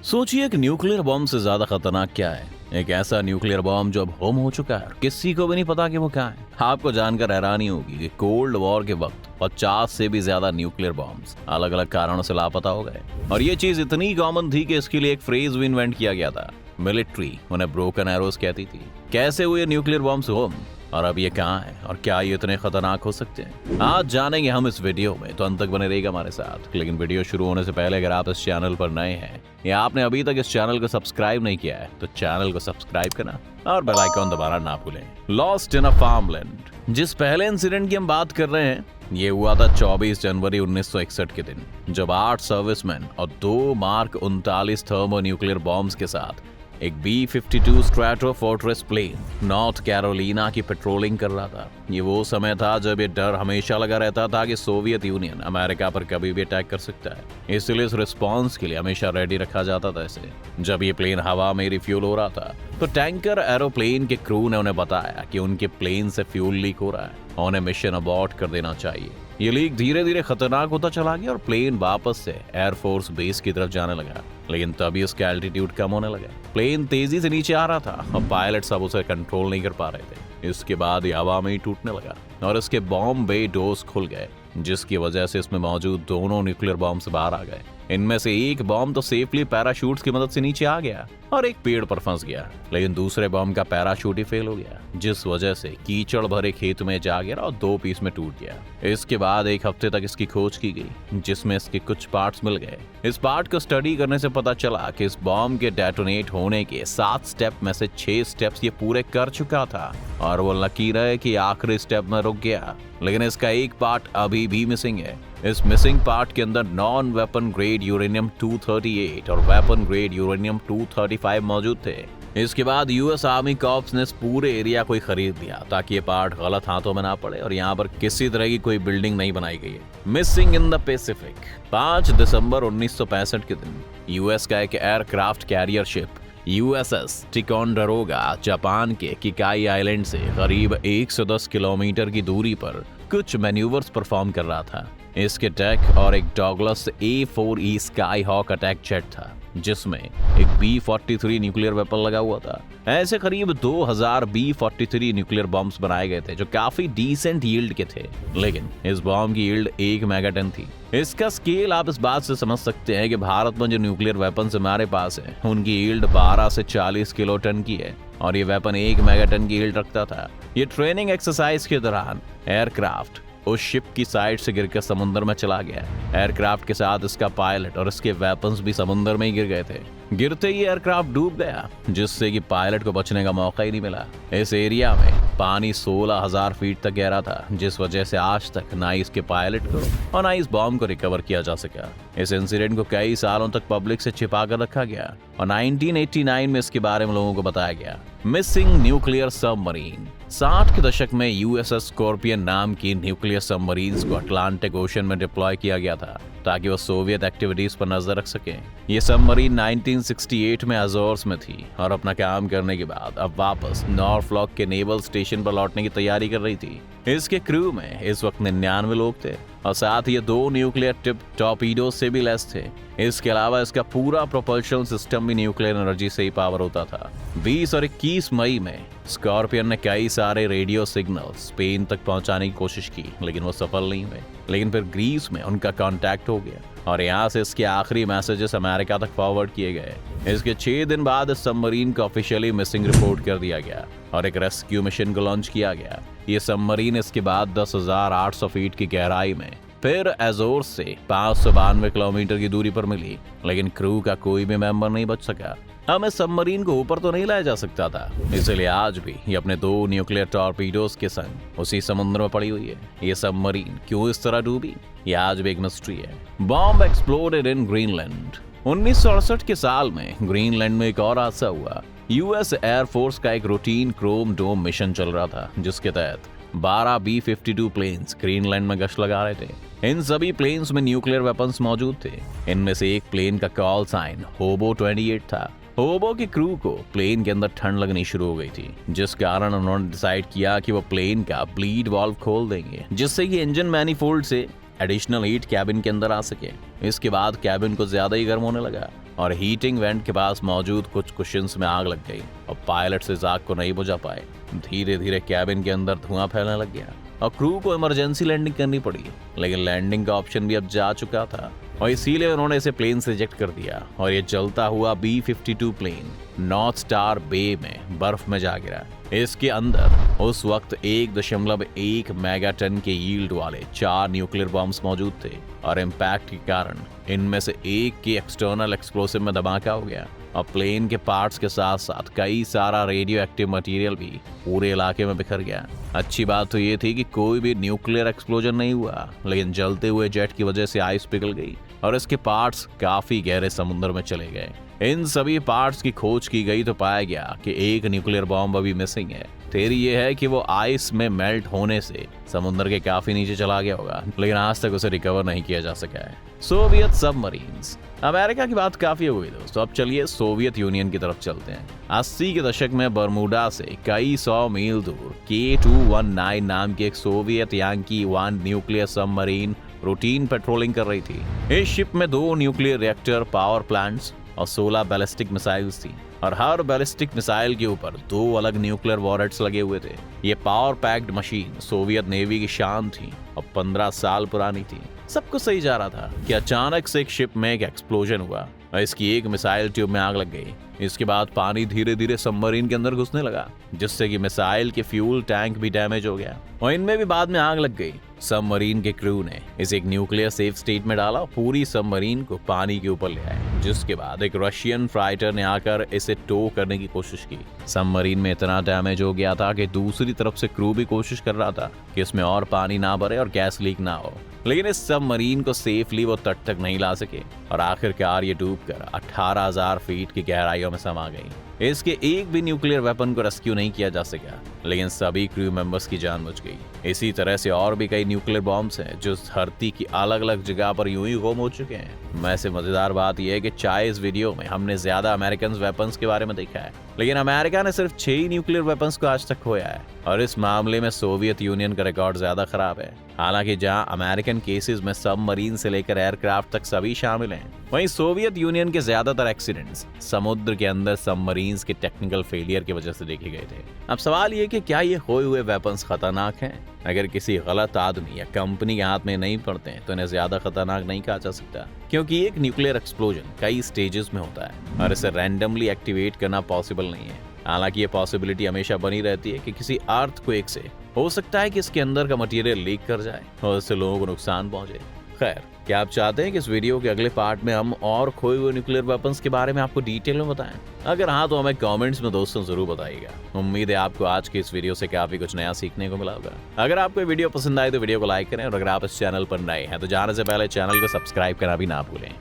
सोचिए एक nuclear bomb से ज्यादा खतरनाक क्या है। एक ऐसा न्यूक्लियर बॉम्ब जो अब होम हो चुका है, किसी को भी नहीं पता कि वो क्या है। आपको जानकर हैरानी होगी कि कोल्ड वॉर के वक्त 50 से भी ज्यादा न्यूक्लियर बॉम्ब्स अलग अलग कारणों से लापता हो गए। और ये चीज इतनी कॉमन थी कि इसके लिए एक फ्रेज भी इन्वेंट किया गया था। मिलिट्री उन्हें ब्रोकन एरोज कहती थी। कैसे हुए न्यूक्लियर बॉम्ब्स होम, और अब ये कहाँ है, और क्या ये इतने खतरनाक हो सकते हैं, आज जानेंगे हम इस वीडियो में। तो अंत तक बने रहिएगा हमारे साथ। लेकिन वीडियो शुरू होने से पहले अगर आप इस चैनल पर नए हैं या आपने अभी तक इस चैनल को सब्सक्राइब नहीं किया है तो चैनल को सब्सक्राइब करना और बेल आइकॉन दबाना ना भूलें। Lost in a farmland. जिस पहले इंसिडेंट की हम बात कर रहे हैं ये हुआ था 24 जनवरी 1961 के दिन, जब 8 सर्विसमैन और 2 मार्क 39 थर्मो न्यूक्लियर बॉम्ब्स के साथ एक B-52 Stratofortress plane North Carolina की पेट्रोलिंग कर रहा था। ये वो समय था जब ये डर हमेशा लगा रहता था कि सोवियत यूनियन अमेरिका पर कभी भी अटैक कर सकता है, इसलिए इस रिस्पॉन्स के लिए हमेशा रेडी रखा जाता था इसे। जब ये प्लेन हवा में रिफ्यूल हो रहा था तो टैंकर एरोप्लेन के क्रू ने उन्हें बताया कि उनके प्लेन से फ्यूल लीक हो रहा है और उन्हें मिशन अबॉर्ट कर देना चाहिए। ये लीक धीरे धीरे खतरनाक होता चला गया और प्लेन वापस से एयरफोर्स बेस की तरफ जाने लगा। लेकिन तभी उसका एल्टीट्यूड कम होने लगा। प्लेन तेजी से नीचे आ रहा था और पायलट्स अब उसे कंट्रोल नहीं कर पा रहे थे। इसके बाद ये हवा में ही टूटने लगा और इसके बॉम्ब बे डोर्स खुल गए, जिसकी वजह से इसमें मौजूद दोनों न्यूक्लियर बॉम्ब बाहर आ गए। इनमें से एक बॉम्ब तो सेफली पैराशूट्स की मदद से नीचे आ गया और एक पेड़ पर फंस गया, लेकिन दूसरे बॉम्ब का पैराशूट ही फेल हो गया, जिस वजह से कीचड़ भरे खेत में जा गिरा और 2 पीस में टूट गया। इसके बाद 1 हफ्ते तक इसकी खोज की गई, जिसमें इसके कुछ पार्ट्स मिल गए। इस पार्ट को स्टडी करने से पता चला कि इस बॉम्ब के डेटोनेट होने के 7 स्टेप में से 6 स्टेप्स ये पूरे कर चुका था और वो लकीर है कि आखिरी स्टेप में रुक गया। लेकिन इसका एक पार्ट अभी भी मिसिंग है। इस मिसिंग पार्ट के अंदर नॉन वेपन ग्रेड यूरेनियम 238 और वेपन ग्रेड यूरेनियम 235 मौजूद थे। इसके बाद यूएस आर्मी कॉर्प्स ने इस पूरे एरिया को खरीद लिया ताकि ये पार्ट गलत हाथों में ना पड़े और यहाँ पर किसी तरह की कोई बिल्डिंग नहीं बनाई गई है। Missing in the Pacific. 5 दिसंबर 1965 के दिन यूएस का एक aircraft carrier ship USS Ticonderoga Japan के किकाई आइलैंड से करीब 110 किलोमीटर की दूरी पर कुछ मैन्यूवर्स परफॉर्म कर रहा था। इसके टैक और एक Douglas A4E Skyhawk attack jet था, जिसमें एक B-43 न्यूक्लियर वेपन लगा हुआ था। ऐसे करीब 2000 B-43 न्यूक्लियर बॉम्ब्स बनाए गए थे जो काफी डिसेंट यील्ड के थे, लेकिन इस बॉम्ब की यील्ड 1 मेगाटन थी। इसका स्केल आप इस बात से समझ सकते हैं कि भारत में जो न्यूक्लियर वेपन्स हमारे पास है उनकी यील्ड 12 से 40 किलो टन की है और ये वेपन 1 मेगाटन की यील्ड रखता था। ये ट्रेनिंग एक्सरसाइज के दौरान एयरक्राफ्ट उस शिप की साइड से गिरकर समुद्र में चला गया। एयरक्राफ्ट के साथ इसका पायलट और इसके वेपन्स भी समुद्र में ही गिर गए थे। गिरते ही एयरक्राफ्ट डूब गया, जिससे कि पायलट को बचने का मौका ही नहीं मिला। इस एरिया में पानी 16,000 फीट तक गहरा था, जिस वजह से आज तक ना इसके पायलट को और ना इस बॉम्ब को रिकवर किया जा सका। इस इंसिडेंट को कई सालों तक पब्लिक से छिपा कर रखा गया और 1989 में इसके बारे में लोगों को बताया गया। Missing nuclear submarine. 60 के दशक में USS स्कॉर्पियन नाम की न्यूक्लियर सबमरीन्स को अटलांटिक ओशन में डिप्लॉय किया गया था ताकि वो सोवियत एक्टिविटीज पर नजर रख सकें। ये सबमरीन 1968 में अजोर्स में थी और अपना काम करने के बाद अब वापस नॉर्फलॉक के नेवल स्टेशन पर लौटने की तैयारी कर रही थी। इसके क्रू में इस वक्त 99 लोग थे और साथ ही 2 न्यूक्लियर टिप टॉर्पीडो से भी लैस थे। इसके अलावा इसका पूरा प्रोपल्शन सिस्टम भी न्यूक्लियर एनर्जी से ही पावर होता था। 20 और 21 मई में स्कॉर्पियन ने कई सारे रेडियो सिग्नल स्पेन तक पहुंचाने की कोशिश की, लेकिन वो सफल नहीं हुए। लेकिन फिर ग्रीस में उनका कांटेक्ट हो गया और यहाँ से इसके आखिरी मैसेजेस अमेरिका तक फॉरवर्ड किए गए। इसके 6 दिन बाद इस सबमरीन को ऑफिशियली मिसिंग रिपोर्ट कर दिया गया और एक रेस्क्यू मिशन को लॉन्च किया गया। ये सबमरीन इसके बाद 10,800 फीट की गहराई में फिर एजोर्स से 592 किलोमीटर की दूरी पर मिली, लेकिन क्रू का कोई भी मेंबर नहीं बच सका। अब इस सबमरीन को ऊपर तो नहीं लाया जा सकता था, इसलिए आज भी ये अपने 2 न्यूक्लियर टॉर्पीडोज के संग उसी समुद्र में पड़ी हुई है। ये सबमरीन क्यों इस तरह डूबी, ये आज भी एक मिस्ट्री है। बॉम्ब एक्सप्लोडेड इन ग्रीनलैंड। 1968 के साल में ग्रीनलैंड में एक और हादसा हुआ। यूएस एयरफोर्स का एक रूटीन क्रोम डोम मिशन चल रहा था, जिसके तहत 12 B-52 प्लेन्स ग्रीनलैंड में गश्त लगा रहे थे। इन सभी प्लेन्स में न्यूक्लियर वेपन्स मौजूद थे। इनमें से एक प्लेन का कॉल साइन होबो 28 था। होबो की क्रू को प्लेन के अंदर ठंड लगनी शुरू हो गई थी, जिस कारण उन्होंने डिसाइड किया कि वो प्लेन का ब्लीड वाल्व खोल देंगे, जिससे कि इंजन मैनिफोल्ड से एडिशनल हीट कैबिन के अंदर आ सके। इसके बाद कैबिन को ज्यादा ही गर्म होने लगा और हीटिंग वेंट के पास मौजूद कुछ कुशन्स में आग लग गई और पायलट्स इस आग को नहीं बुझा पाए। धीरे धीरे कैबिन के अंदर धुआं फैलने लग गया और क्रू को इमरजेंसी लैंडिंग करनी पड़ी, लेकिन लैंडिंग का ऑप्शन भी अब जा चुका था और इसीलिए उन्होंने इसे प्लेन से रिजेक्ट कर दिया और ये जलता हुआ B-52 प्लेन नॉर्थ स्टार बे में बर्फ में जा गिरा। इसके अंदर उस वक्त 1.1 मेगाटन के यील्ड वाले 4 न्यूक्लियर बॉम्ब्स मौजूद थे और इम्पैक्ट के कारण इनमें से एक के एक्सटर्नल एक्सप्लोसिव में धमाका हो गया और प्लेन के पार्ट्स के साथ साथ कई सारा रेडियो एक्टिव मटेरियल भी पूरे इलाके में बिखर गया। अच्छी बात तो ये थी कि कोई भी न्यूक्लियर एक्सप्लोजन नहीं हुआ, लेकिन जलते हुए जेट की वजह से आइस पिघल गई और इसके पार्ट्स काफी गहरे समुद्र में चले गए। इन सभी पार्ट्स की खोज की गई तो पाया गया कि एक न्यूक्लियर बॉम्ब अभी मिसिंग है। थ्योरी ये है कि वो आइस में मेल्ट होने से समुद्र के काफी नीचे चला गया होगा, लेकिन आज तक उसे रिकवर नहीं किया जा सका है। Soviet submarines. अमेरिका की बात काफी हो गई दोस्तों, अब चलिए सोवियत यूनियन की तरफ चलते हैं। 80 के दशक में बरमूडा से कई 100 मील दूर K-219 नाम की एक Soviet Yankee 1 nuclear submarine routine patrolling कर रही थी। इस शिप में 2 न्यूक्लियर रिएक्टर, पावर प्लांट्स और 16 बैलिस्टिक मिसाइल्स थी और हर बैलिस्टिक मिसाइल के ऊपर 2 अलग न्यूक्लियर वॉरेट्स लगे हुए थे। ये power packed machine Soviet navy की शान थी और 15 साल पुरानी थी। सब कुछ सही जा रहा था कि अचानक से एक शिप में एक एक्सप्लोजन हुआ और इसकी एक मिसाइल ट्यूब में आग लग गई। इसके बाद पानी धीरे धीरे सबमरीन के अंदर घुसने लगा, जिससे कि मिसाइल के फ्यूल टैंक भी डैमेज हो गया और इनमें भी बाद में आग लग गई। सबमरीन के क्रू ने इसे एक न्यूक्लियर सेफ स्टेट में डाला और पूरी सबमरीन को पानी के ऊपर ले आए, जिसके बाद एक रशियन फाइटर ने आकर इसे टो करने की कोशिश की। सबमरीन में इतना डैमेज हो गया था कि दूसरी तरफ से क्रू भी कोशिश कर रहा था कि इसमें और पानी ना भरे और गैस लीक ना हो, लेकिन इस सबमरीन को सेफली वो तट तक नहीं ला सके और आखिरकार ये डूबकर 18,000 फीट की गहराइयों में समा गई। इसके एक भी न्यूक्लियर वेपन को रेस्क्यू नहीं किया जा सका, लेकिन सभी क्रू मेंबर्स की जान बच गई। इसी तरह से और भी कई न्यूक्लियर बॉम्ब्स हैं जो धरती की अलग अलग जगह पर यूं ही गुम हो चुके हैं। वैसे मजेदार बात यह है कि चाहे इस वीडियो में हमने ज्यादा अमेरिकन वेपन्स के बारे में देखा है, लेकिन अमेरिका ने सिर्फ 6 न्यूक्लियर वेपन्स को आज तक खोया है और इस मामले में सोवियत यूनियन का रिकॉर्ड ज्यादा खराब है। हालांकि जहां अमेरिकन केसेस में सबमरीन से लेकर एयरक्राफ्ट तक सभी शामिल हैं, वहीं सोवियत यूनियन के ज्यादातर एक्सीडेंट्स समुद्र के अंदर सबमरीन्स के टेक्निकल फेलियर की वजह से देखे गए थे। अब सवाल ये कि क्या ये खोए हुए वेपन्स खतरनाक हैं? अगर किसी गलत आदमी या कंपनी के हाथ में नहीं पड़ते हैं तो इन्हें ज्यादा खतरनाक नहीं कहा जा सकता, क्योंकि एक न्यूक्लियर एक्सप्लोजन कई स्टेजेस में होता है और इसे रैंडमली एक्टिवेट करना पॉसिबल नहीं है। हालांकि ये पॉसिबिलिटी हमेशा बनी रहती है कि किसी अर्थक्वेक से हो सकता है कि इसके अंदर का मटेरियल लीक कर जाए और इससे लोगों को नुकसान पहुंचे। खैर, क्या आप चाहते हैं कि इस वीडियो के अगले पार्ट में हम और खोए हुए न्यूक्लियर वेपन्स के बारे में आपको डिटेल में बताएं? अगर हाँ तो हमें कमेंट्स में दोस्तों जरूर बताइएगा। उम्मीद है आपको आज के इस वीडियो से काफी कुछ नया सीखने को मिला होगा। अगर आपको ये वीडियो पसंद आए तो वीडियो को लाइक करें और अगर आप इस चैनल पर नए हैं तो जाने से पहले चैनल को सब्सक्राइब करना भी ना भूलें।